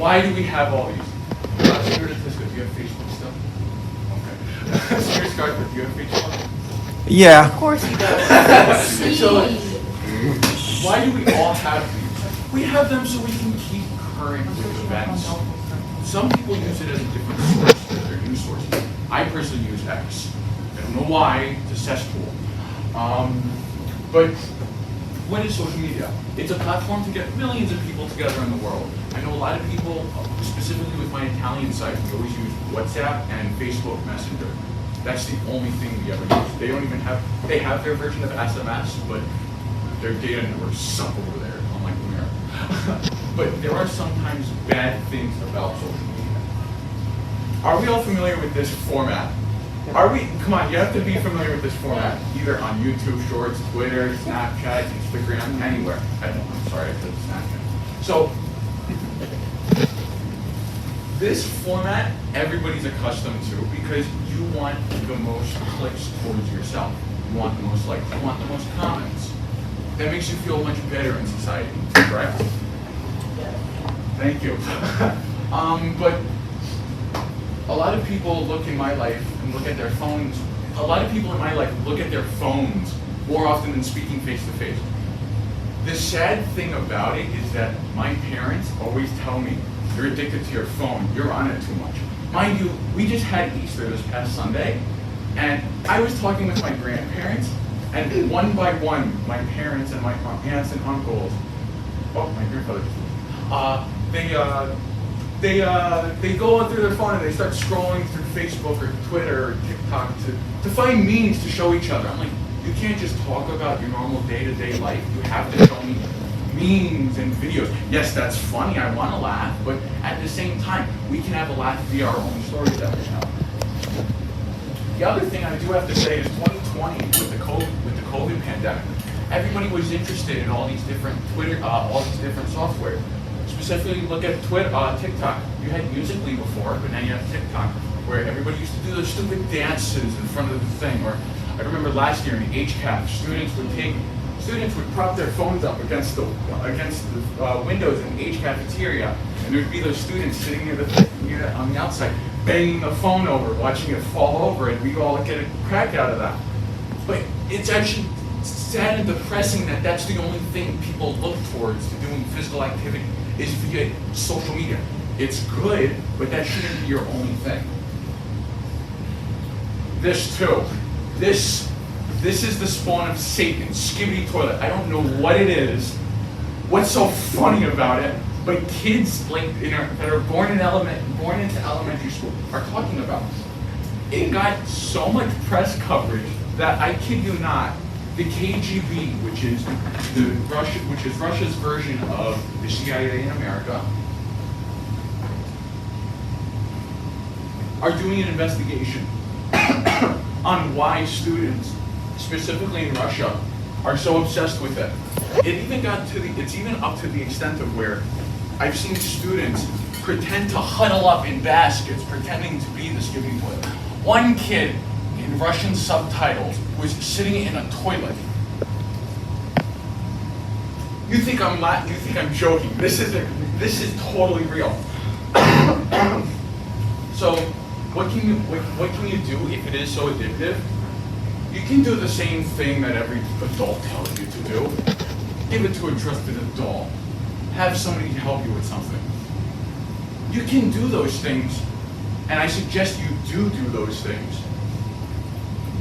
why do we have all these? Senator Tisco, do you have Facebook still? Okay. Senator Scarpa, do you have Facebook? Yeah. Of course he does. So, why do we all have these? We have them so we can keep current with events. Some people use it as a different source, as their news source. I personally use X. I don't know why, it's a cesspool. But what is social media? It's a platform to get millions of people together in the world. I know a lot of people, specifically with my Italian site, we always use WhatsApp and Facebook Messenger. That's the only thing we ever use. They don't even have, they have their version of SMS, but their data networks suck over there, unlike America. But there are sometimes bad things about social media. Are we all familiar with this format? Are we, come on, you have to be familiar with this format, either on YouTube Shorts, Twitter, Snapchat, Instagram, anywhere. I'm sorry, I said Snapchat. So, this format, everybody's accustomed to because you want the most clicks towards yourself. You want the most likes, you want the most comments. That makes you feel much better in society, correct? Thank you. But a lot of people look in my life and look at their phones. A lot of people in my life look at their phones more often than speaking face to face. The sad thing about it is that my parents always tell me, you're addicted to your phone, you're on it too much. Mind you, we just had Easter this past Sunday, and I was talking with my grandparents, and one by one, my parents and my aunts and uncles, oh, my grandfather, they go on through their phone and they start scrolling through Facebook or Twitter or TikTok to find memes to show each other. I'm like, you can't just talk about your normal day-to-day life. You have to show me memes and videos. Yes, that's funny, I want to laugh, but at the same time, we can have a laugh via our own stories that we have. The other thing I do have to say is 2020, with the COVID pandemic, everybody was interested in all these different all these different software. Specifically, look at TikTok. You had Musical.ly before, but now you have TikTok, where everybody used to do those stupid dances in front of the thing. Or I remember last year in the HCAP, students would prop their phones up against the windows in the H cafeteria, and there would be those students sitting on the outside, banging the phone over, watching it fall over, and we'd all get a crack out of that. But it's actually sad and depressing that that's the only thing people look towards to doing physical activity is via social media. It's good, but that shouldn't be your only thing. This too. This is the spawn of Satan, Skibidi Toilet. I don't know what it is, what's so funny about it, but kids like that are born into elementary school are talking about it. It got so much press coverage that I kid you not, the KGB, which is Russia's version of the CIA in America, are doing an investigation on why students, specifically in Russia, are so obsessed with it. It's even up to the extent of where I've seen students pretend to huddle up in baskets, pretending to be the Skibidi Toilet. One kid in Russian subtitles was sitting in a toilet. You think I'm joking? This is totally real. So, what can you do if it is so addictive? You can do the same thing that every adult tells you to do. Give it to a trusted adult. Have somebody help you with something. You can do those things, and I suggest you do those things.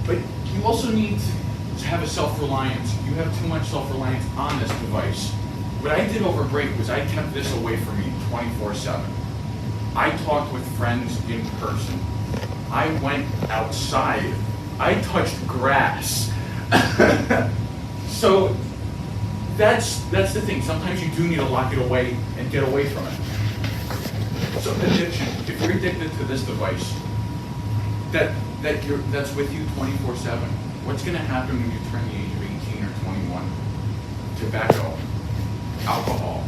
But you also need to have a self-reliance. You have too much self-reliance on this device. What I did over break was I kept this away from me 24/7. I talked with friends in person. I went outside. I touched grass. So that's the thing. Sometimes you do need to lock it away and get away from it. So addiction, if you're addicted to this device, that's with you 24/7, what's going to happen when you turn the age of 18 or 21? Tobacco, alcohol.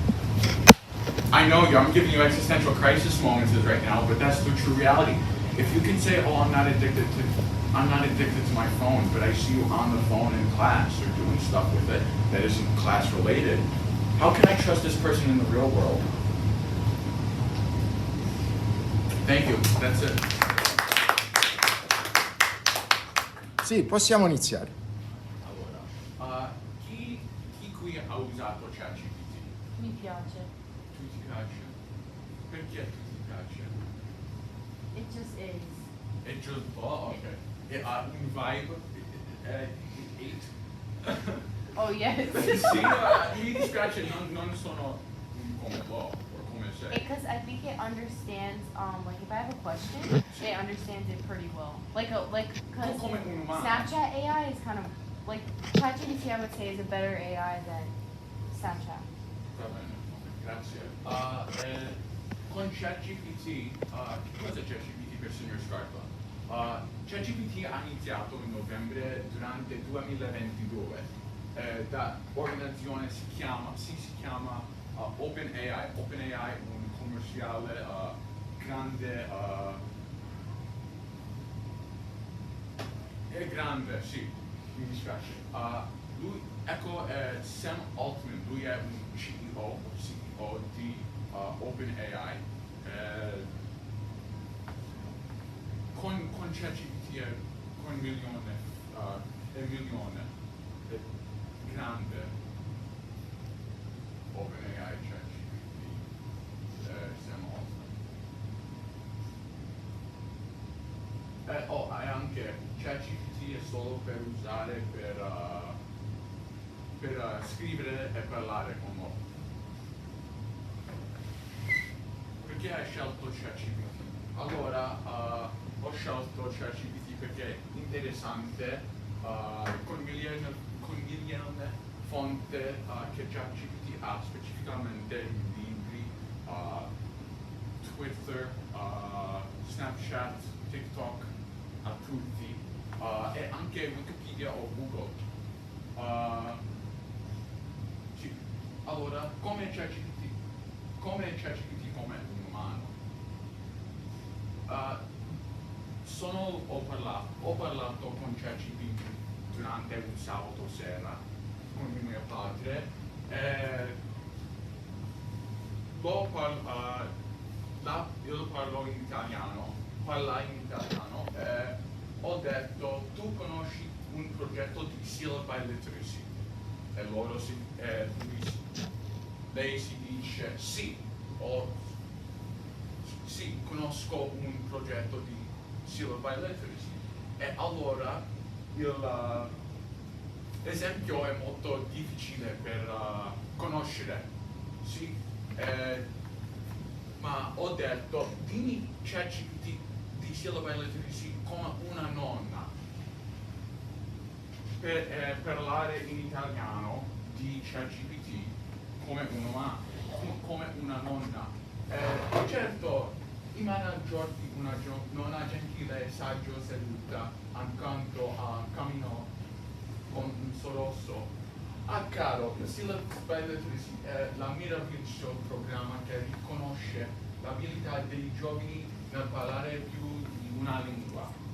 I know I'm giving you existential crisis moments right now, but that's the true reality. If you can say, oh, I'm not addicted to my phone, but I see you on the phone in class or doing stuff with it that isn't class related, how can I trust this person in the real world? Thank you, that's it. Sì, possiamo iniziare. Allora, chi qui ha usato ChatGPT? Mi piace. Tu ti piace? Perché tu ti piace? It just is. È giusto, oh, ok. E ha un vibe, 8. Oh yes. Sì, no, mi dispiace, non sono come lo, o come sei. Because I think it understands, like if I have a question, it understands it pretty well. Cause Come un umano. Snapchat AI is kind of, like, ChatGPT I would say is a better AI than Snapchat. Va bene, grazie. Con ChatGPT, cosa è ChatGPT per Signor Scarpa? ChatGPT ha iniziato in novembre durante il 2022 da organizzazione si chiama OpenAI. OpenAI è un commerciale grande, è grande, sì, mi dispiace. Lui, ecco, Sam Altman, lui è un CEO di OpenAI. Con ChatGPT è con milione, è grande. OpenAI, ChatGPT, Sam Altman. E anche ChatGPT è solo per usare per scrivere e parlare con loro. Perché hai scelto ChatGPT? Allora, ho scelto ChatGPT perché è interessante, con milioni fonti che ChatGPT ha, specificamente in libri, Twitter, Snapchat, TikTok, a tutti, e anche Wikipedia o Google. Sì. Allora, come ChatGPT come un umano? Ho parlato con ChatGPT durante un sabato sera con mio padre. Io parlo in italiano, ho detto, tu conosci un progetto di Syllabi Literacy? E lei si dice sì, sì, conosco un progetto di Syllabi Literacy. E allora l'esempio è molto difficile per conoscere, sì? Ma ho detto, dimmi ChatGPT di Syllabi Literacy come una nonna. Per parlare in italiano di ChatGPT come un umano, come una nonna. Certo, immaginati una nonna gentile, saggio, seduta, accanto a cammino con un sorriso. Caro, Syllabi Literacy è la meraviglioso programma che riconosce l'abilità dei giovani nel parlare più di una lingua.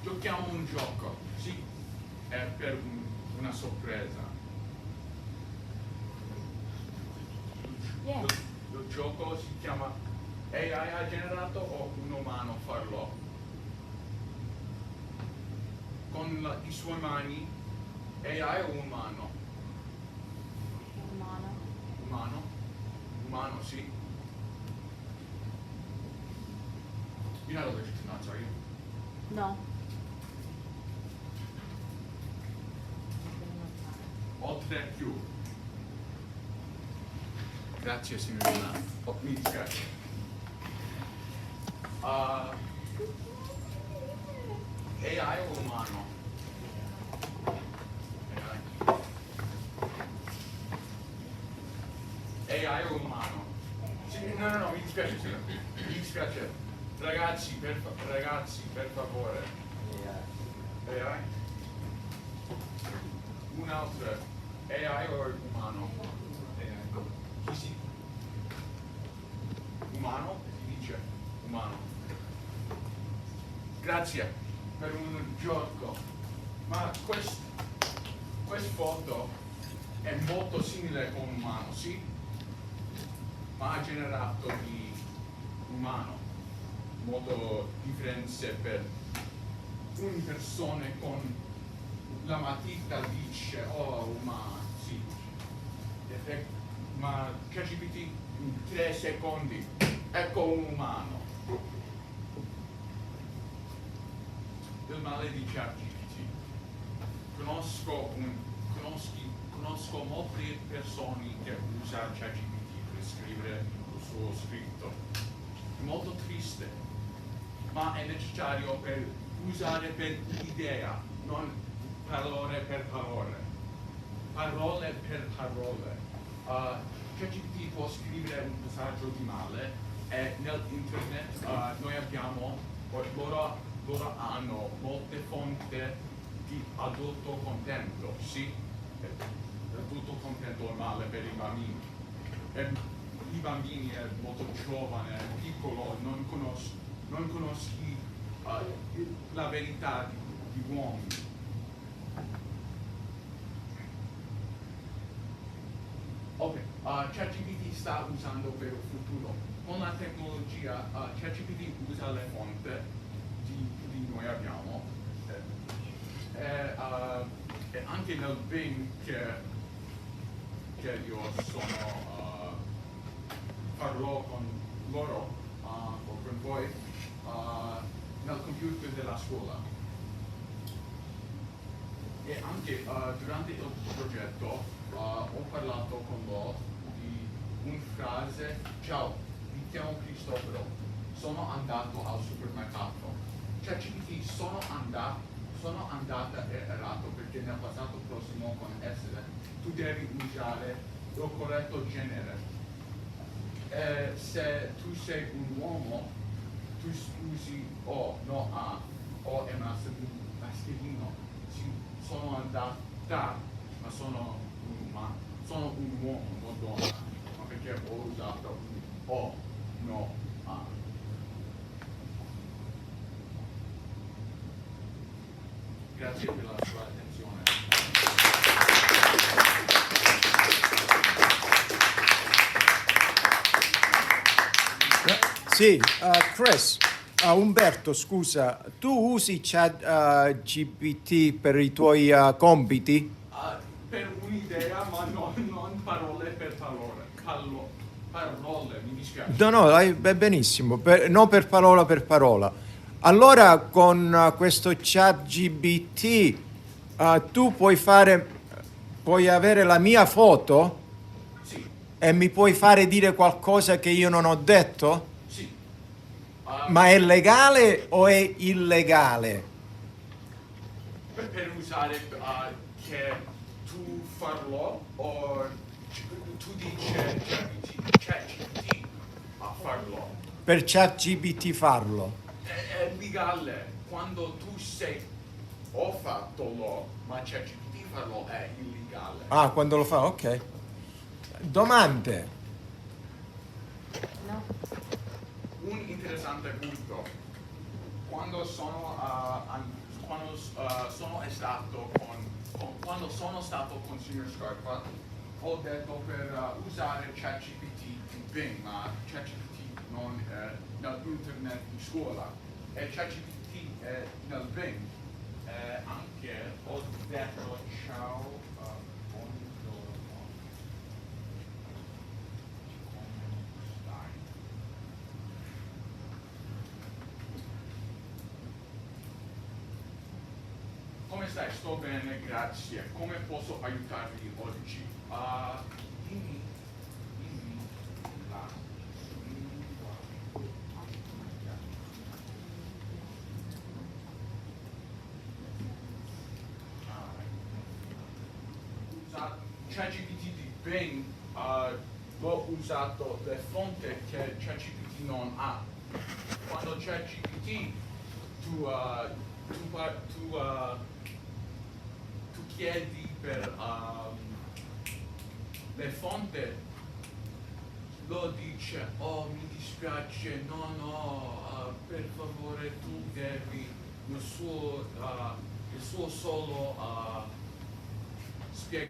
Giochiamo un gioco, sì, è per una sorpresa. Yeah. Il gioco si chiama AI ha generato o un umano farlo? Con le sue mani, AI o umano? Umano. Umano, sì. You're not allergic to nuts, are you? No. Oltre più. Grazie signorina. Mi dispiace. AI o umano? AI o umano? Sì, no, mi dispiace, signora. Mi dispiace. Ragazzi, per favore. AI? Un'altra. AI o umano? Chi si? Umano? Si dice umano. Grazie per un gioco. Ma questa foto è molto simile con un umano, sì, ma ha generato di umano, molto differenze per una persona con la matita dice, oh, ma sì, ma ChatGPT in 3 secondi, ecco un umano. Il male di ChatGPT. Conosco molte persone che usano ChatGPT per scrivere il suo scritto. È molto triste, ma è necessario per usare per idea, non parole per parole. Parole per parole. ChatGPT può scrivere un messaggio di male e nell'internet noi abbiamo, loro hanno molte fonti di adulto contento, sì? Adulto contento è male per i bambini. E i bambini è molto giovane, piccolo, non conosci la verità di uomini. Ok, ChatGPT sta usando per il futuro. Con la tecnologia, ChatGPT usa le fonti di noi abbiamo. E anche nel Bing che io parlo con loro o con voi nel computer della scuola. E anche durante il progetto ho parlato con loro di una frase: ciao, mi chiamo Cristoforo, sono andato al supermercato. Cioè sono andata errato perché nel passato prossimo con essere tu devi usare il corretto genere. Se tu sei un uomo tu usi o, no a, o è maschilino. Sì, sono andata, ma sono un uomo, non donna, ma perché ho usato o, no a. Grazie per la sua attenzione. Sì, Chris, Umberto, scusa, tu usi ChatGPT per i tuoi compiti? Per un'idea, ma non parole per parole. Parole, mi dispiace. No, è benissimo, non per parola. Allora con questo ChatGPT tu puoi avere la mia foto Sì, e mi puoi fare dire qualcosa che io non ho detto? sì. Ma è legale o è illegale? Per usare che tu farlo o tu dici ChatGPT a farlo. Per ChatGPT farlo? È legale quando tu ho fatto lo, ma ChatGPT farlo è illegale. Ah, quando lo fa, ok. Domande? No. Un interessante punto. Quando sono stato con Signor Scarpa, ho detto per usare ChatGPT in Bing, ma ChatGPT non è nell'internet di scuola, e ChatGPT è nel Bing. Anche ho detto ciao, buongiorno, come stai? Come stai? Sto bene, grazie. Come posso aiutarvi oggi? Dimmi là. ChatGPT di Bing, l'ho usato le fonti che ChatGPT non ha. Quando ChatGPT tu chiedi per le fonti, lo dice, oh mi dispiace, no, per favore tu devi il suo solo spiegare.